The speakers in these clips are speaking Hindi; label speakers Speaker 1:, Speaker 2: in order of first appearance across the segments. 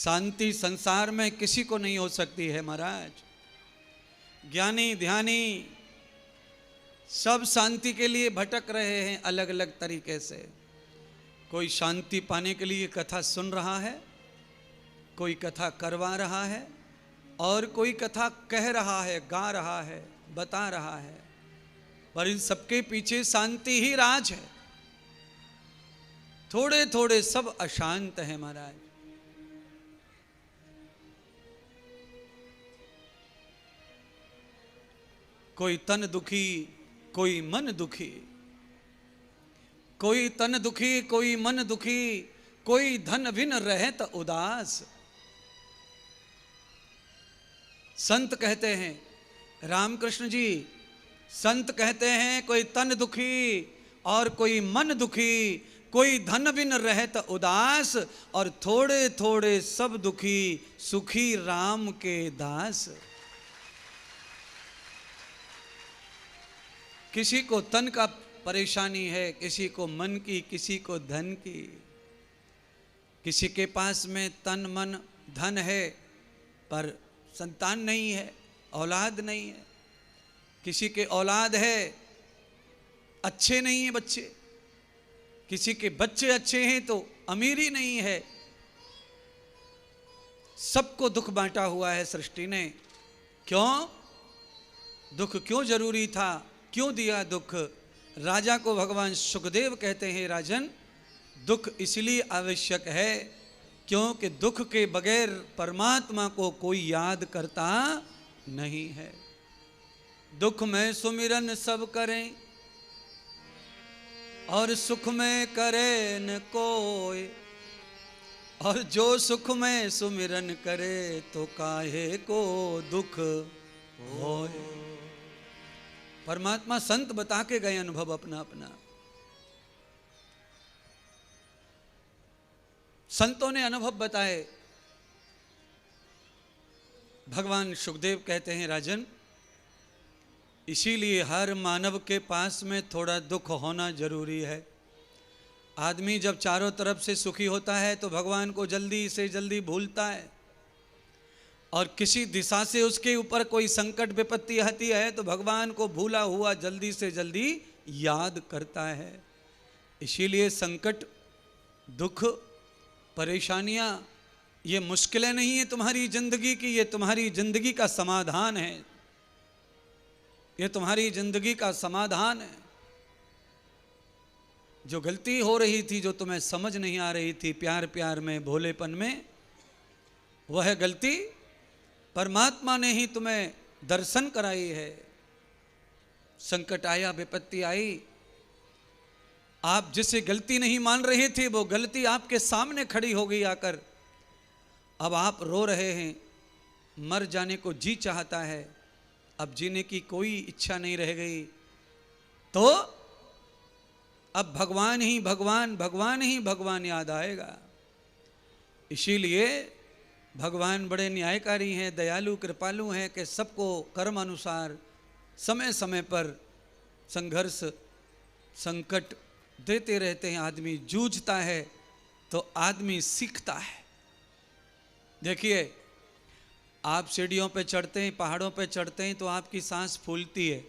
Speaker 1: शांति संसार में किसी को नहीं हो सकती है महाराज। ज्ञानी ध्यानी सब शांति के लिए भटक रहे हैं अलग अलग तरीके से। कोई शांति पाने के लिए कथा सुन रहा है, कोई कथा करवा रहा है, और कोई कथा कह रहा है, गा रहा है, बता रहा है, पर इन सबके पीछे शांति ही राज है। थोड़े थोड़े सब अशांत है महाराज। कोई तन दुखी, कोई मन दुखी, कोई तन दुखी, कोई मन दुखी, कोई धन बिन रहत उदास। संत कहते हैं, रामकृष्ण जी संत कहते हैं, कोई तन दुखी और कोई मन दुखी, कोई धन बिन रहत उदास, और थोड़े थोड़े सब दुखी, सुखी राम के दास। किसी को तन का परेशानी है, किसी को मन की, किसी को धन की। किसी के पास में तन मन धन है पर संतान नहीं है, औलाद नहीं है। किसी के औलाद है, अच्छे नहीं है बच्चे। किसी के बच्चे अच्छे हैं तो अमीरी नहीं है। सबको दुख बांटा हुआ है सृष्टि ने। क्यों? दुख क्यों जरूरी था, क्यों दिया दुख? राजा को भगवान सुखदेव कहते हैं, राजन दुख इसलिए आवश्यक है क्योंकि दुख के बगैर परमात्मा को कोई याद करता नहीं है। दुख में सुमिरन सब करें और सुख में करे न कोई, और जो सुख में सुमिरन करे तो काहे को दुख होए। परमात्मा संत बता के गए अनुभव अपना अपना। संतों ने अनुभव बताए। भगवान सुखदेव कहते हैं, राजन इसीलिए हर मानव के पास में थोड़ा दुख होना जरूरी है। आदमी जब चारों तरफ से सुखी होता है तो भगवान को जल्दी से जल्दी भूलता है, और किसी दिशा से उसके ऊपर कोई संकट विपत्ति आती है तो भगवान को भूला हुआ जल्दी से जल्दी याद करता है। इसीलिए संकट, दुख, परेशानियां, ये मुश्किलें नहीं है तुम्हारी जिंदगी की, ये तुम्हारी जिंदगी का समाधान है। ये तुम्हारी जिंदगी का समाधान है। जो गलती हो रही थी, जो तुम्हें समझ नहीं आ रही थी, प्यार प्यार में, भोलेपन में, वह गलती परमात्मा ने ही तुम्हें दर्शन कराई है। संकट आया, विपत्ति आई, आप जिसे गलती नहीं मान रहे थे वो गलती आपके सामने खड़ी हो गई आकर। अब आप रो रहे हैं, मर जाने को जी चाहता है, अब जीने की कोई इच्छा नहीं रह गई, तो अब भगवान ही भगवान, भगवान ही भगवान याद आएगा। इसीलिए भगवान बड़े न्यायकारी हैं, दयालु कृपालु हैं कि सबको कर्म अनुसार समय समय पर संघर्ष, संकट देते रहते हैं। आदमी जूझता है तो आदमी सीखता है। देखिए, आप सीढ़ियों पे चढ़ते हैं, पहाड़ों पे चढ़ते हैं तो आपकी सांस फूलती है,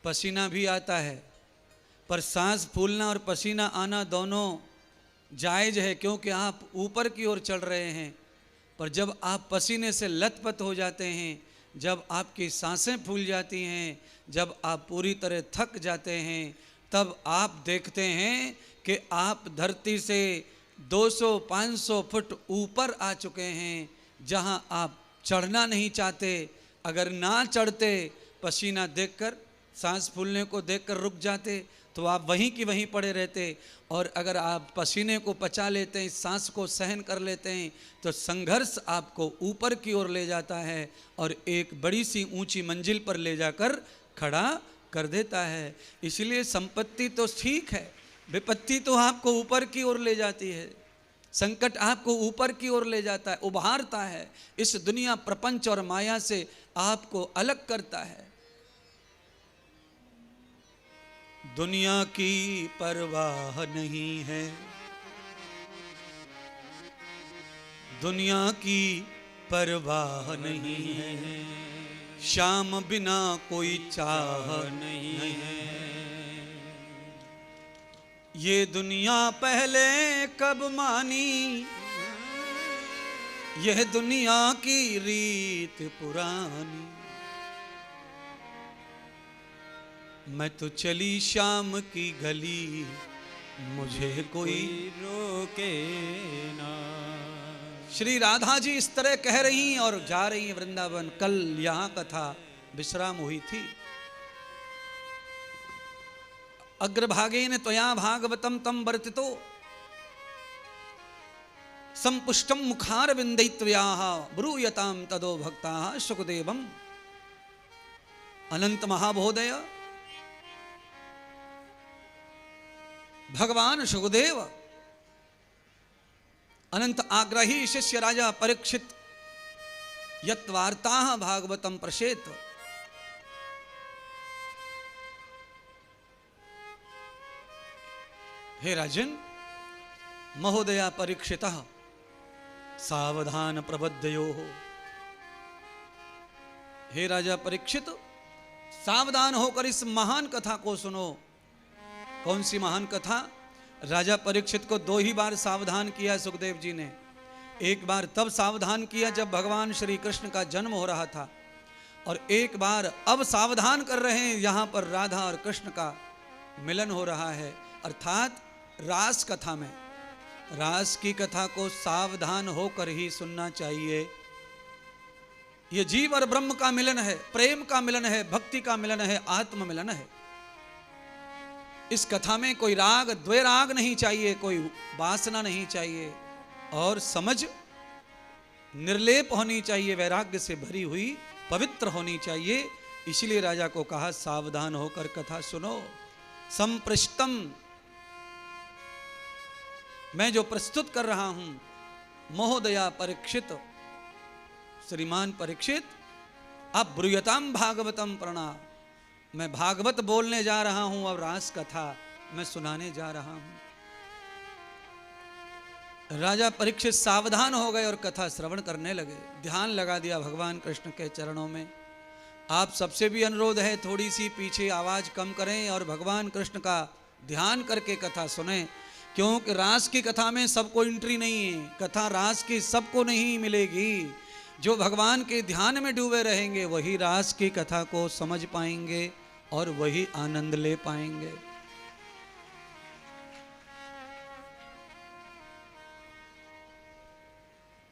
Speaker 1: पसीना भी आता है, पर सांस फूलना और पसीना आना दोनों जायज़ है क्योंकि आप ऊपर की ओर चढ़ रहे हैं। पर जब आप पसीने से लथपथ हो जाते हैं, जब आपकी सांसें फूल जाती हैं, जब आप पूरी तरह थक जाते हैं, तब आप देखते हैं कि आप धरती से 200-500 फुट ऊपर आ चुके हैं, जहां आप चढ़ना नहीं चाहते। अगर ना चढ़ते, पसीना देखकर, सांस फूलने को देखकर रुक जाते तो आप वहीं की वहीं पड़े रहते। और अगर आप पसीने को पचा लेते हैं, सांस को सहन कर लेते हैं, तो संघर्ष आपको ऊपर की ओर ले जाता है और एक बड़ी सी ऊंची मंजिल पर ले जाकर खड़ा कर देता है। इसलिए संपत्ति तो ठीक है, विपत्ति तो आपको ऊपर की ओर ले जाती है, संकट आपको ऊपर की ओर ले जाता है, उभारता है, इस दुनिया प्रपंच और माया से आपको अलग करता है। दुनिया की परवाह नहीं है, दुनिया की परवाह नहीं है, श्याम बिना कोई चाह नहीं है। ये दुनिया पहले कब मानी, यह दुनिया की रीत पुरानी। मैं तो चली शाम की गली, मुझे कोई रोके ना। श्री राधा जी इस तरह कह रही और जा रही हैं वृंदावन। कल यहां कथा विश्राम हुई थी। अग्रभागेन त्वया भागवतम तम वर्तितो संपुष्टम मुखारविंदैत्वयाः ब्रूयताम तदो भक्ताः सुखदेवम। अनंत महाबोधय भगवान सुखदेव, अनंत आग्रही शिष्य राजा परीक्षित, यत् वार्ताः भागवतम प्रसेत। हे राजन, महोदया परीक्षितः सावधान प्रबद्धयोः। हे राजा परीक्षित, सावधान होकर इस महान कथा को सुनो। कौन सी महान कथा? राजा परीक्षित को 2 ही बार सावधान किया सुखदेव जी ने। एक बार तब सावधान किया जब भगवान श्री कृष्ण का जन्म हो रहा था, और एक बार अब सावधान कर रहे हैं यहां पर राधा और कृष्ण का मिलन हो रहा है, अर्थात रास कथा में। रास की कथा को सावधान होकर ही सुनना चाहिए। ये जीव और ब्रह्म का मिलन है, प्रेम का मिलन है, भक्ति का मिलन है, आत्म मिलन है। इस कथा में कोई राग द्वैराग नहीं चाहिए, कोई वासना नहीं चाहिए, और समझ निर्लेप होनी चाहिए, वैराग्य से भरी हुई पवित्र होनी चाहिए। इसलिए राजा को कहा सावधान होकर कथा सुनो। संपृष्टम, मैं जो प्रस्तुत कर रहा हूं, महोदया परीक्षित, श्रीमान परीक्षित, अब ब्रूयताम भागवतम प्रणा। मैं भागवत बोलने जा रहा हूं और रास कथा मैं सुनाने जा रहा हूं। राजा परीक्षित सावधान हो गए और कथा श्रवण करने लगे। ध्यान लगा दिया भगवान कृष्ण के चरणों में। आप सबसे भी अनुरोध है, थोड़ी सी पीछे आवाज कम करें और भगवान कृष्ण का ध्यान करके कथा सुने, क्योंकि रास की कथा में सबको एंट्री नहीं है। कथा रास की सबको नहीं मिलेगी। जो भगवान के ध्यान में डूबे रहेंगे वही रास की कथा को समझ पाएंगे और वही आनंद ले पाएंगे।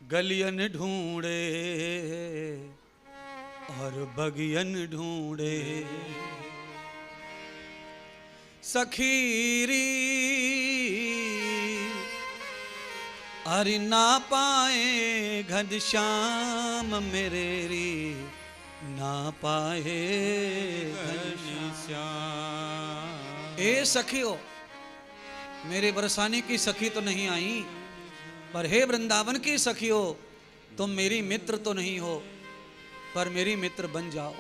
Speaker 1: गलियन ढूंढे और बगियन ढूंढे, सखीरी अरि ना पाए घनश्याम मेरे री, ना पाए घनश्याम। ए सखियो, मेरे बरसाने की सखी तो नहीं आई, पर हे वृंदावन की सखियो, तुम मेरी मित्र तो नहीं हो, पर मेरी मित्र बन जाओ।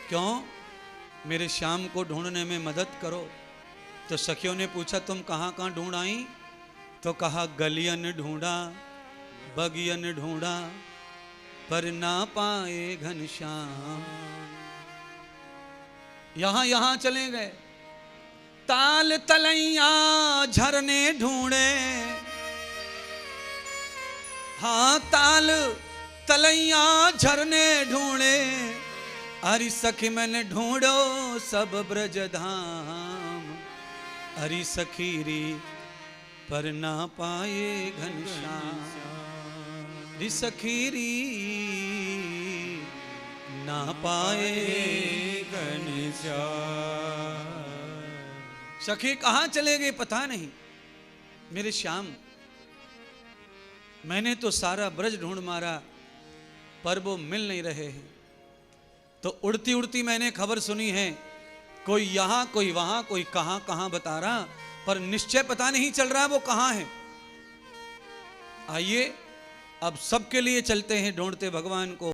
Speaker 1: क्यों? मेरे श्याम को ढूंढने में मदद करो। तो सखियों ने पूछा तुम कहाँ कहाँ ढूंढ आई? तो कहा गलियन ढूंढा, बगियन ढूंढा, पर ना पाए घनश्याम। यहां यहां चले गए। ताल तलैया झरने ढूंढे, हाँ ताल तलैया झरने ढूंढे, अरि सखी मैंने ढूंढो सब ब्रज धाम। अरि सखीरी पर ना पाए घनश्याम, रि सखीरी ना पाए घनश्याम। सखी कहाँ चले गए पता नहीं। मेरे श्याम, मैंने तो सारा ब्रज ढूंढ मारा, पर वो मिल नहीं रहे हैं। तो उड़ती उड़ती मैंने खबर सुनी है, कोई यहाँ कोई वहां, कोई कहां कहां बता रहा, पर निश्चय पता नहीं चल रहा वो कहां है। आइए अब सबके लिए चलते हैं ढूंढते भगवान को।